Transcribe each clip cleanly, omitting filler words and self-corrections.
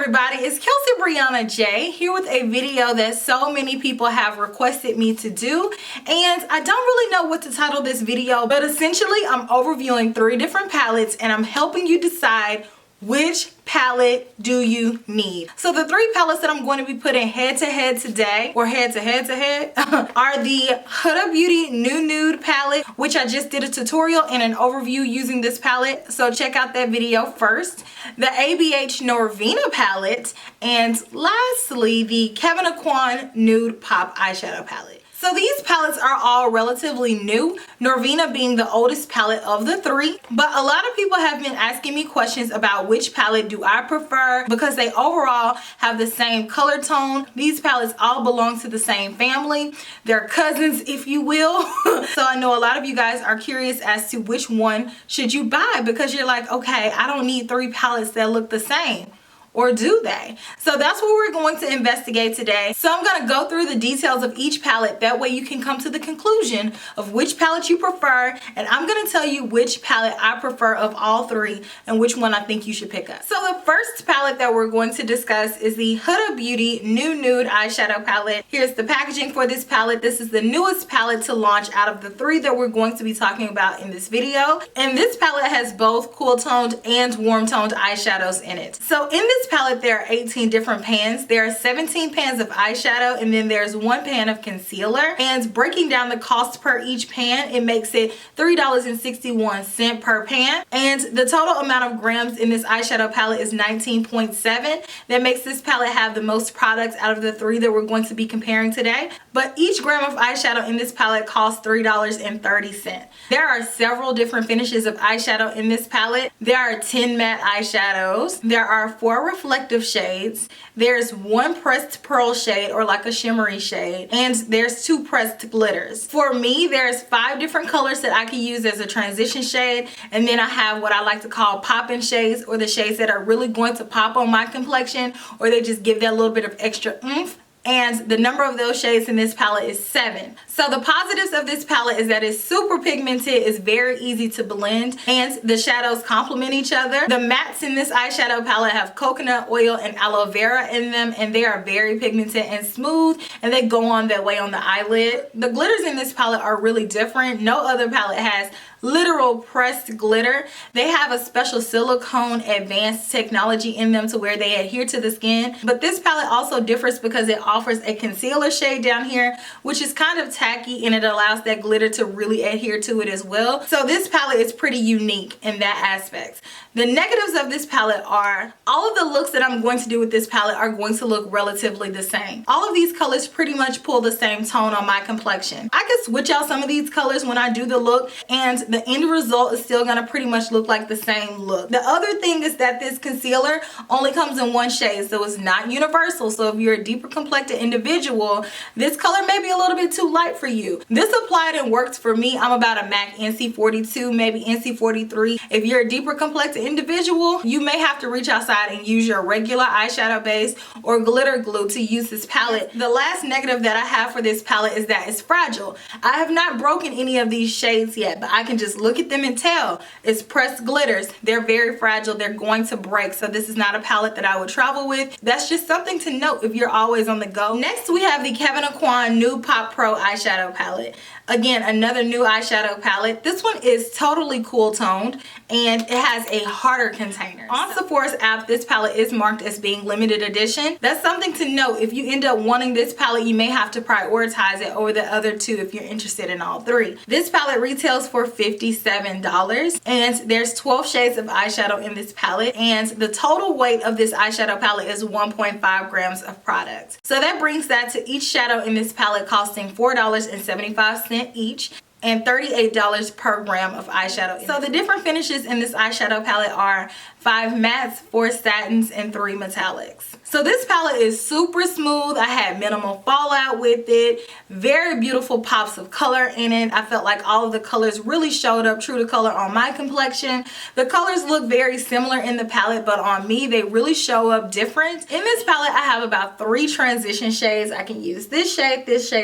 everybody, it's Kelsee Briana J here with a video that so many people have requested me to do, and I don't really know what to title this video, but essentially I'm overviewing 3 different palettes and I'm helping you decide which palette do you need. So the 3 palettes that I'm going to be putting head to head today, or head to head are the Huda Beauty Nude palette, which I just did a tutorial and an overview using this palette, so check out that video first. The ABH Norvina palette, and lastly the Kevyn Aucoin NUDEPOP eyeshadow palette. So these palettes are all relatively new, Norvina being the oldest palette of the 3, but a lot of people have been asking me questions about which palette do I prefer because they overall have the same color tone. These palettes all belong to the same family. They're cousins, if you will. So I know a lot of you guys are curious as to which one should you buy, because you're like, okay, I don't need 3 palettes that look the same. Or do they? So that's what we're going to investigate today. So I'm going to go through the details of each palette. That way you can come to the conclusion of which palette you prefer. And I'm going to tell you which palette I prefer of all 3 and which one I think you should pick up. So the first palette that we're going to discuss is the Huda Beauty Nude eyeshadow palette. Here's the packaging for this palette. This is the newest palette to launch out of the 3 that we're going to be talking about in this video. And this palette has both cool toned and warm toned eyeshadows in it. So in this palette there are 18 different pans. There are 17 pans of eyeshadow, and then there's 1 pan of concealer. And breaking down the cost per each pan, it makes it $3.61 per pan. And the total amount of grams in this eyeshadow palette is 19.7. That makes this palette have the most products out of the 3 that we're going to be comparing today. But each gram of eyeshadow in this palette costs $3.30. There are several different finishes of eyeshadow in this palette. There are 10 matte eyeshadows. There are 4 reflective shades. There's 1 pressed pearl shade, or like a shimmery shade, and there's 2 pressed glitters. For me, there's 5 different colors that I can use as a transition shade, and then I have what I like to call pop-in shades, or the shades that are really going to pop on my complexion, or they just give that little bit of extra oomph. And the number of those shades in this palette is 7. So the positives of this palette is that it's super pigmented, it's very easy to blend, and the shadows complement each other. The mattes in this eyeshadow palette have coconut oil and aloe vera in them, and they are very pigmented and smooth, and they go on that way on the eyelid. The glitters in this palette are really different. No other palette has literal pressed glitter. They have a special silicone advanced technology in them to where they adhere to the skin. But this palette also differs because it offers a concealer shade down here, which is kind of tacky, and it allows that glitter to really adhere to it as well. So this palette is pretty unique in that aspect. The negatives of this palette are all of the looks that I'm going to do with this palette are going to look relatively the same. All of these colors pretty much pull the same tone on my complexion. I can switch out some of these colors when I do the look, and the end result is still gonna pretty much look like the same look. The other thing is that this concealer only comes in 1 shade, so it's not universal. So if you're a deeper complected individual, this color may be a little bit too light for you. This applied and worked for me. I'm about a MAC NC42, maybe NC43. If you're a deeper complected individual, you may have to reach outside and use your regular eyeshadow base or glitter glue to use this palette. The last negative that I have for this palette is that it's fragile. I have not broken any of these shades yet, but I can just look at them and tell it's pressed glitters. They're very fragile. They're going to break. So this is not a palette that I would travel with. That's just something to note if you're always on the go. Next, we have the Kevyn Aucoin NUDEPOP Pro eyeshadow palette. Again, another new eyeshadow palette. This one is totally cool toned, and it has a harder container. On Sephora's app, this palette is marked as being limited edition. That's something to note. If you end up wanting this palette, you may have to prioritize it over the other 2 if you're interested in all 3. This palette retails for $57, and there's 12 shades of eyeshadow in this palette, and the total weight of this eyeshadow palette is 1.5 grams of product. So that brings that to each shadow in this palette costing $4.75 each, and $38 per gram of eyeshadow. So the different finishes in this eyeshadow palette are 5 mattes, 4 satins, and 3 metallics. So this palette is super smooth. I had minimal fallout with it. Very beautiful pops of color in it. I felt like all of the colors really showed up true to color on my complexion. The colors look very similar in the palette, but on me they really show up different. In this palette I have about 3 transition shades. I can use this shade,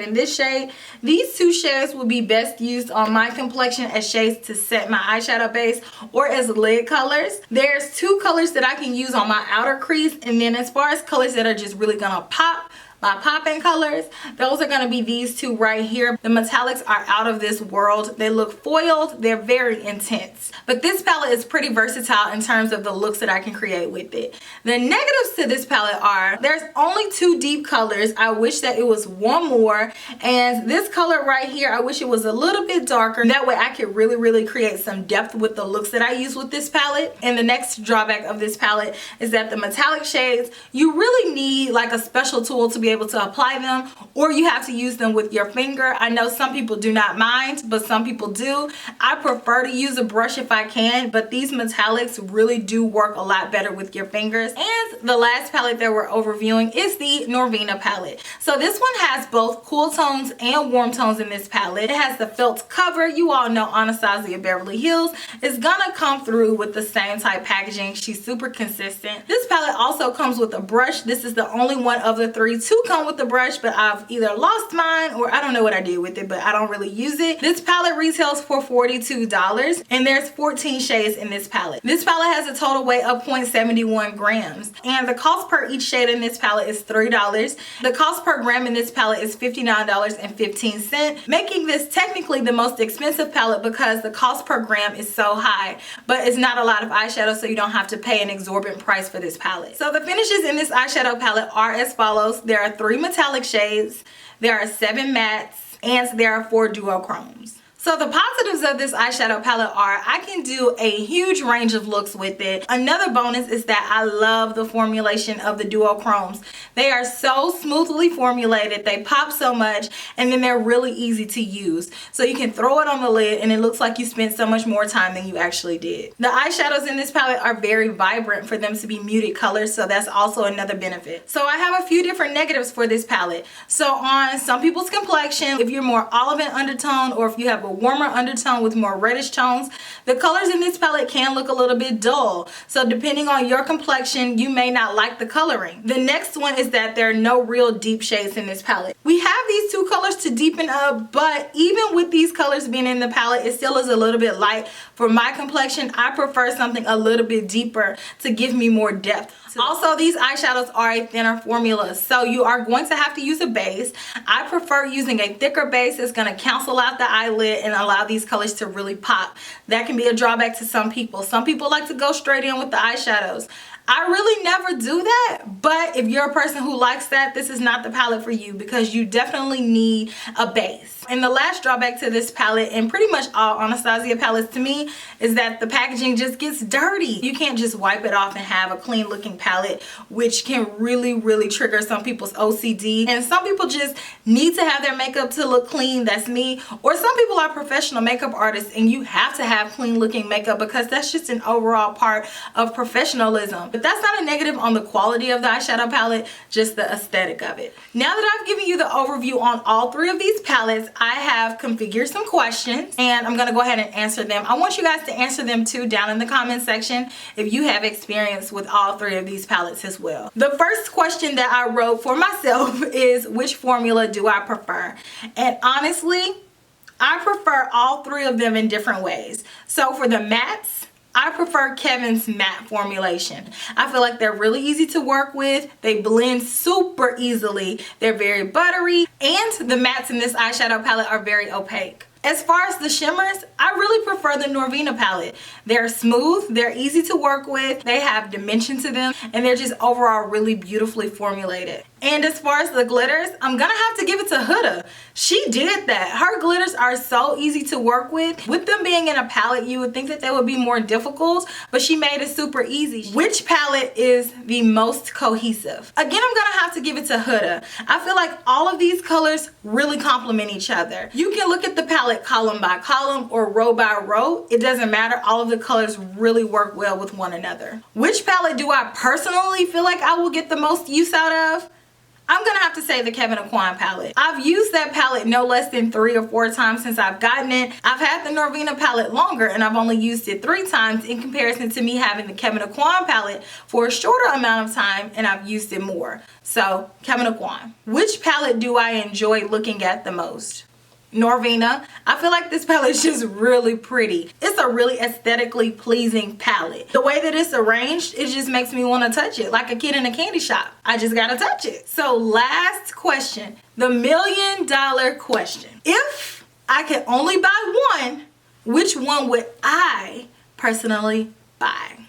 and this shade. These 2 shades will be best used on my complexion as shades to set my eyeshadow base or as lid colors. There's there's two colors that I can use on my outer crease, and then as far as colors that are just really gonna pop, my pop-in colors, those are going to be these two right here. The metallics are out of this world. They look foiled. They're very intense. But this palette is pretty versatile in terms of the looks that I can create with it. The negatives to this palette are there's only two deep colors. I wish that it was one more. And this color right here, I wish it was a little bit darker. That way I could really create some depth with the looks that I use with this palette. And the next drawback of this palette is that the metallic shades, you really need like a special tool to be able to apply them, or you have to use them with your finger. I know some people do not mind, but some people do. I prefer to use a brush if I can, but these metallics really do work a lot better with your fingers. And the last palette that we're overviewing is the Norvina palette. So this one has both cool tones and warm tones in this palette. It has the felt cover. You all know Anastasia Beverly Hills is gonna come through with the same type packaging. She's super consistent. This palette also comes with a brush. This is the only one of the three to come with the brush, but I've either lost mine or I don't know what I did with it, but I don't really use it. This palette retails for $42 and there's 14 shades in this palette. This palette has a total weight of 0.71 grams and the cost per each shade in this palette is $3. The cost per gram in this palette is $59.15, making this technically the most expensive palette because the cost per gram is so high, but it's not a lot of eyeshadow, so you don't have to pay an exorbitant price for this palette. So the finishes in this eyeshadow palette are as follows. There are 3 metallic shades, there are 7 mattes, and there are 4 duochromes. So the positives of this eyeshadow palette are I can do a huge range of looks with it. Another bonus is that I love the formulation of the duochromes. They are so smoothly formulated, they pop so much, and then they're really easy to use. So you can throw it on the lid and it looks like you spent so much more time than you actually did. The eyeshadows in this palette are very vibrant for them to be muted colors, so that's also another benefit. So I have a few different negatives for this palette. So on some people's complexion, if you're more olive in undertone or if you have a warmer undertone with more reddish tones, the colors in this palette can look a little bit dull. So depending on your complexion, you may not like the coloring. The next one is that there are no real deep shades in this palette. We have these two colors to deepen up, but even with these colors being in the palette, it still is a little bit light. For my complexion, I prefer something a little bit deeper to give me more depth. Also, these eyeshadows are a thinner formula, so you are going to have to use a base. I prefer using a thicker base that's going to cancel out the eyelid and allow these colors to really pop. That can be a drawback to some people. Some people like to go straight in with the eyeshadows. I really never do that, but if you're a person who likes that, this is not the palette for you because you definitely need a base. And the last drawback to this palette, and pretty much all Anastasia palettes to me, is that the packaging just gets dirty. You can't just wipe it off and have a clean looking palette, which can really trigger some people's OCD. And some people just need to have their makeup to look clean. That's me. Or some people are professional makeup artists and you have to have clean looking makeup because that's just an overall part of professionalism. But that's not a negative on the quality of the eyeshadow palette, just the aesthetic of it. Now that I've given you the overview on all 3 of these palettes, I have configured some questions and I'm going to go ahead and answer them. I want you guys to answer them too down in the comment section if you have experience with all 3 of these palettes as well. The first question that I wrote for myself is, which formula do I prefer? And honestly, I prefer all 3 of them in different ways. So for the mattes, I prefer Kevyn's matte formulation. I feel like they're really easy to work with. They blend super easily. They're very buttery. And the mattes in this eyeshadow palette are very opaque. As far as the shimmers, I really prefer the Norvina palette. They're smooth, they're easy to work with, they have dimension to them, and they're just overall really beautifully formulated. And as far as the glitters, I'm gonna have to give it to Huda. She did that. Her glitters are so easy to work with. With them being in a palette, you would think that they would be more difficult, but she made it super easy. Which palette is the most cohesive? Again, I'm gonna have to give it to Huda. I feel like all of these colors really complement each other. You can look at the palette column by column or row by row. It doesn't matter. All of the colors really work well with one another. Which palette do I personally feel like I will get the most use out of? I'm gonna have to say the Kevyn Aucoin palette. I've used that palette no less than 3 or 4 times since I've gotten it. I've had the Norvina palette longer and I've only used it 3 times in comparison to me having the Kevyn Aucoin palette for a shorter amount of time and I've used it more. So Kevyn Aucoin. Which palette do I enjoy looking at the most? Norvina. I feel like this palette is just really pretty. It's a really aesthetically pleasing palette. The way that it's arranged, it just makes me want to touch it like a kid in a candy shop. I just gotta touch it. So last question, the $1 million question. If I could only buy one, which one would I personally buy?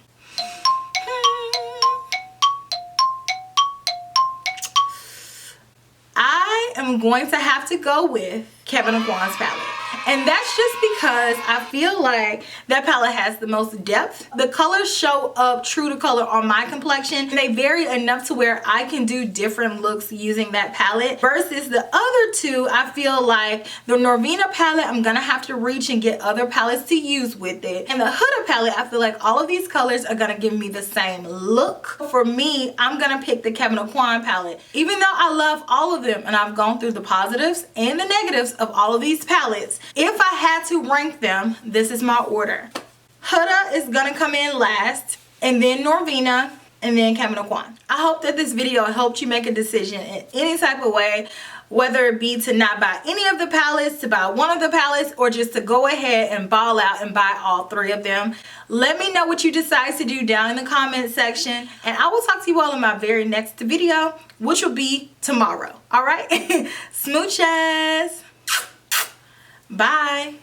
I am going to have to go with Kevyn Aucoin's palette. And that's just because I feel like that palette has the most depth. The colors show up true to color on my complexion, and they vary enough to where I can do different looks using that palette. Versus the other two, I feel like the Norvina palette, I'm gonna have to reach and get other palettes to use with it. And the Huda palette, I feel like all of these colors are gonna give me the same look. For me, I'm gonna pick the Kevyn Aucoin palette. Even though I love all of them and I've gone through the positives and the negatives of all of these palettes, if I had to rank them, this is my order. Huda is gonna come in last, and then Norvina, and then Kevyn Aucoin. I hope that this video helped you make a decision in any type of way, whether it be to not buy any of the palettes, to buy one of the palettes, or just to go ahead and ball out and buy all three of them. Let me know what you decide to do down in the comment section, and I will talk to you all in my very next video, which will be tomorrow. All right? Smooches. Bye.